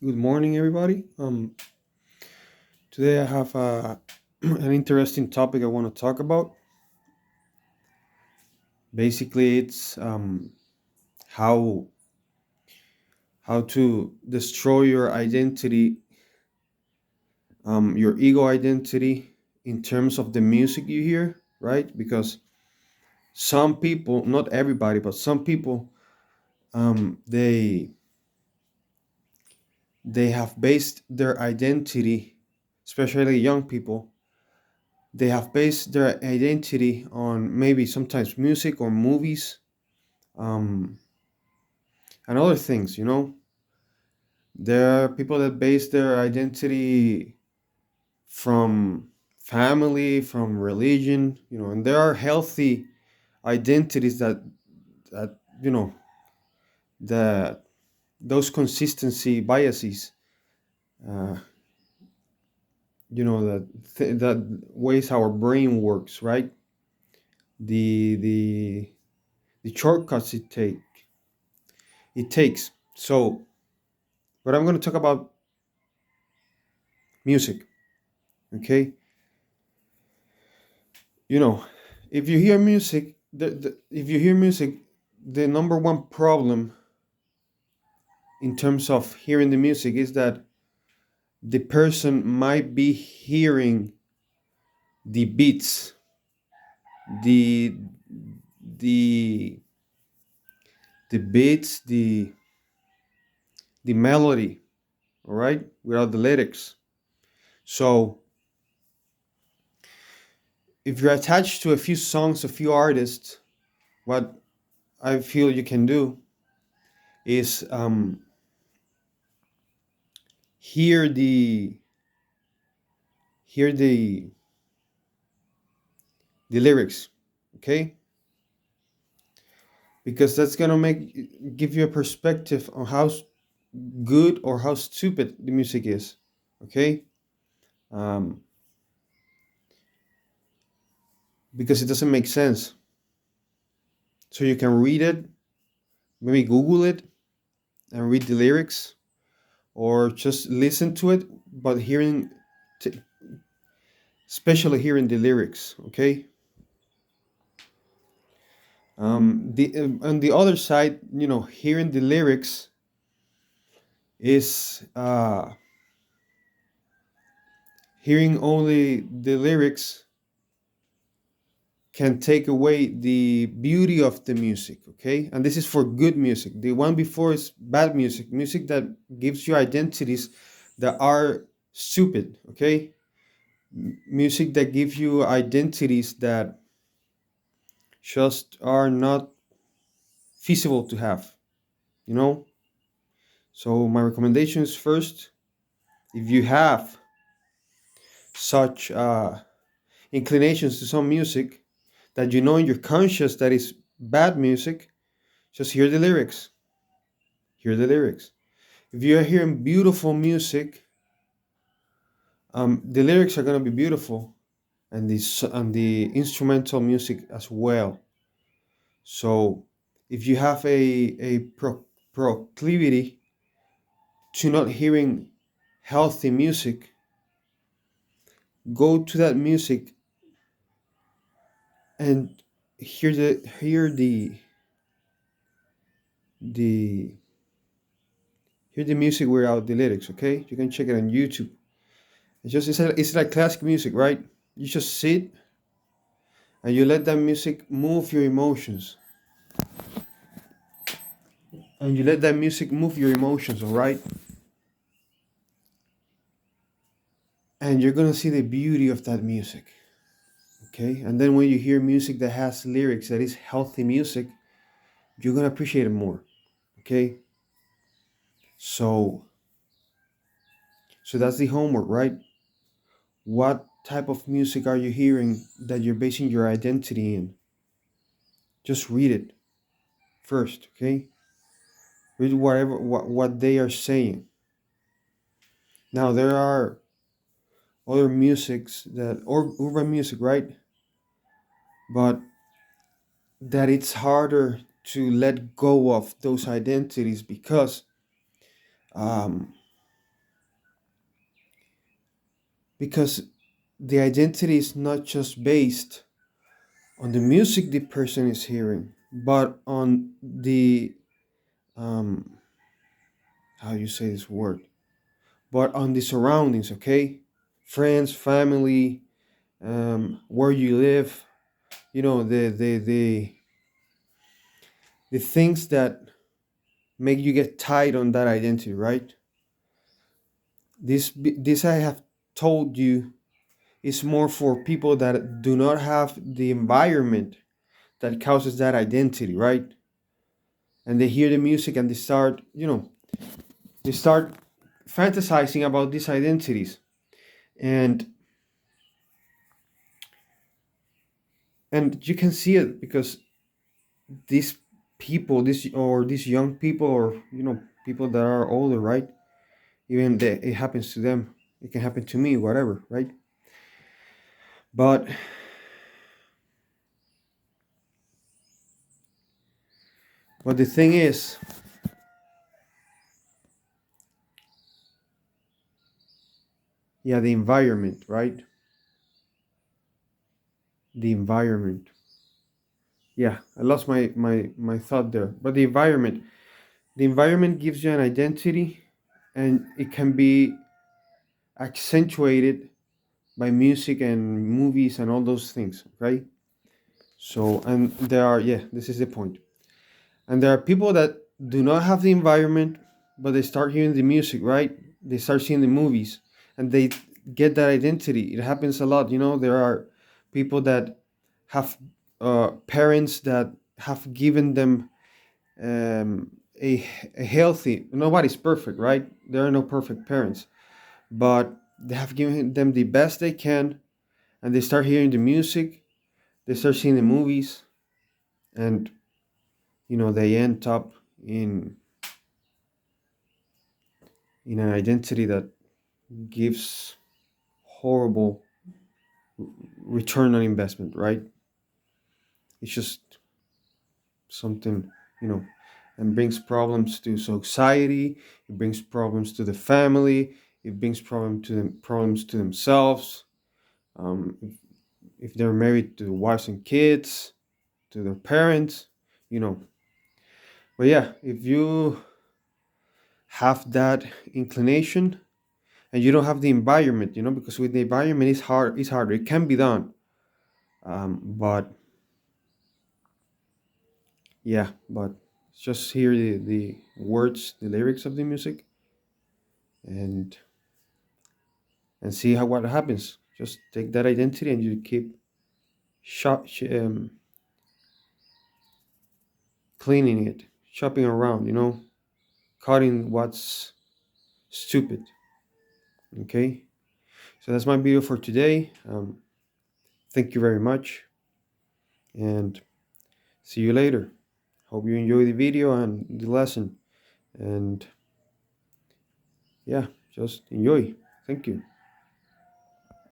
Good morning, everybody. Today I have an interesting topic I want to talk about. Basically, it's how how to destroy your identity, your ego identity, in terms of the music you hear, right? Because some people, not everybody, but some people, they have based their identity, especially young people. They have based their identity on maybe sometimes music or movies, um, and other things. There are people that base their identity from family, from religion, and there are healthy identities that that those consistency biases, uh, that ways our brain works, right? The the the shortcuts it takes. So, but I'm going to talk about music. Okay, you know if you hear music, the number one problem in terms of hearing the music is that the person might be hearing the beats, the the the beats, the melody, all right, without the lyrics. So if you're attached to a few songs, a few artists, what I feel you can do is hear the the lyrics, okay? Because that's gonna give you a perspective on how good or how stupid the music is, okay? um, because it doesn't make sense. So you can read it, maybe Google it and read the lyrics, or just listen to it, but t- especially hearing the lyrics, okay? The On the other side, hearing the lyrics is hearing only the lyrics can take away the beauty of the music, okay? And this is for good music. The one before is bad music, music that gives you identities that are stupid, okay? Music that gives you identities that just are not feasible to have, you know? So my recommendation is, first, if you have such inclinations to some music that you know in your conscious that is bad music, just hear the lyrics. Hear the lyrics. If you're hearing beautiful music, the lyrics are gonna be beautiful, and the instrumental music as well. So, if you have a proclivity to not hearing healthy music, go to that music and the hear the music without the lyrics. Okay, you can check it on YouTube. It's like classic music, right? You just sit and you let that music move your emotions, all right? And you're gonna see the beauty of that music, okay? And then when you hear music that has lyrics, that is healthy music, you're gonna appreciate it more, okay? So, so that's the homework, right? What type of music are you hearing that you're basing your identity in? Just read it first, okay? Read what they are saying. Now there are other musics that, or urban music, right? But that it's harder to let go of those identities because um, because the identity is not just based on the music the person is hearing, but on the um, how you say this word, but on the surroundings. Okay, friends, family, where you live. You know, the things that make you get tied on that identity, right? This I have told you is more for people that do not have the environment that causes that identity, right? And they hear the music and they start, they start fantasizing about these identities. And you can see it because these people, these young people, or people that are older, right? Even that it happens to them, it can happen to me, whatever, right? But the thing is, yeah, the environment, right? The environment. Yeah, I lost my thought there. But the environment gives you an identity, and it can be accentuated by music and movies and all those things, right? So, and there are, yeah, this is the point. And there are people that do not have the environment, but they start hearing the music, right? They start seeing the movies, and they get that identity. It happens a lot. There are people that have parents that have given them a healthy. Nobody's perfect, right? There are no perfect parents, but they have given them the best they can, and they start hearing the music. They start seeing the movies, and they end up in an identity that gives horrible return on investment, right? It's just something, you know, and brings problems to society. It brings problems to the family. It brings problems to themselves. If they're married, to wives and kids, to their parents, you know. But yeah, if you have that inclination and you don't have the environment, because with the environment it's hard. It's harder. It can be done, but yeah, but just hear the words, the lyrics of the music, and see how what happens. Just take that identity and you keep cleaning it, shopping around, cutting what's stupid. Okay, so that's my video for today. Thank you very much, and see you later. Hope you enjoy the video and the lesson, and yeah, just enjoy. Thank you.